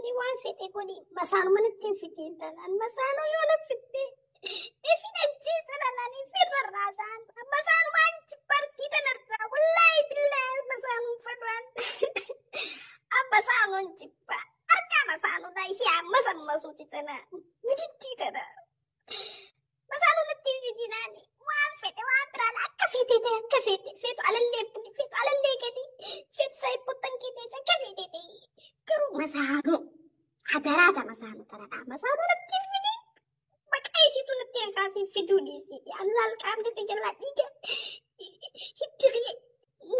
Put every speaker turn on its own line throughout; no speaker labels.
Ani waan fedhe godhi masaanuma natti hin fitiin dhalaan masaanuu yoo na fitte ifin ajjeesa dhalaan ifin rarraasaan masaanumaan jibbartii tanarraa wallaahi billaahi masaanuu fadhaan masaanuun jibba harkaa masaanuudhaa isii amma sammasuuti tana mijittii tana masaanuu natti hin fitinaani waan fedhe waan biraan akka fete ta'e akka feetu alallee buni feetu alallee gadi feetu saayipottan keetee akka fete ta'e garuu masaanuu hadaraata masaanuu tanadha masaanuu natti hin fitin maqaa isiitu natti hin kaasiin fituu dhiisiiti allaal qaamni jalaa dhiiga hiddiree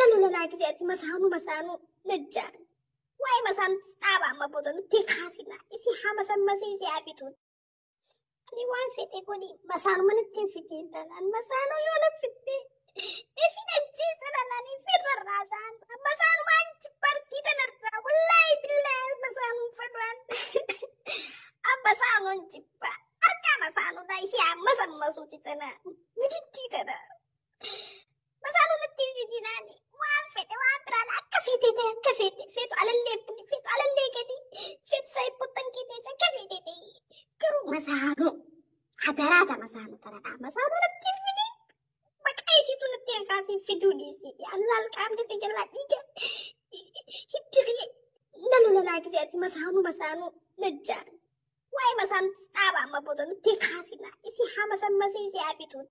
nalulalaa gisee ati masaanuu najjaan waa'ee masaanuu dhaaba amma booda nutti hin kaasina isii haa masammasee isii haa fituuti. Ani waan fedhe godhi masaanuma natti hin fitiin dhalaan masaanuu yoo na fitte ifin ajjeesa dhalaan ifin rarraasaan masaanumaan jibbartii tanarraa wallaahi billaahi masaanuu fadhaan masaanuun jibba harkaa masaanuudhaa isii amma sammasuuti tana mijittii tana masaanuu natti hin fitinaani waan fedhe waan biraan akka fete ta'e akka feetu alallee buni feetu alallee gadi feetu saayipottan keetee akka fete ta'e garuu masaanuu hadaraata masaanuu tanadha masaanuu natti hin fitin maqaa isiitu natti hin kaasiin fituu dhiisiiti allaal qaamni jalaa dhiiga hiddiree nalulalaa gisee ati masaanuu najjaan waa'ee masaanuu dhaaba amma booda nutti hin kaasina isii haa masammasee isii haa fituuti.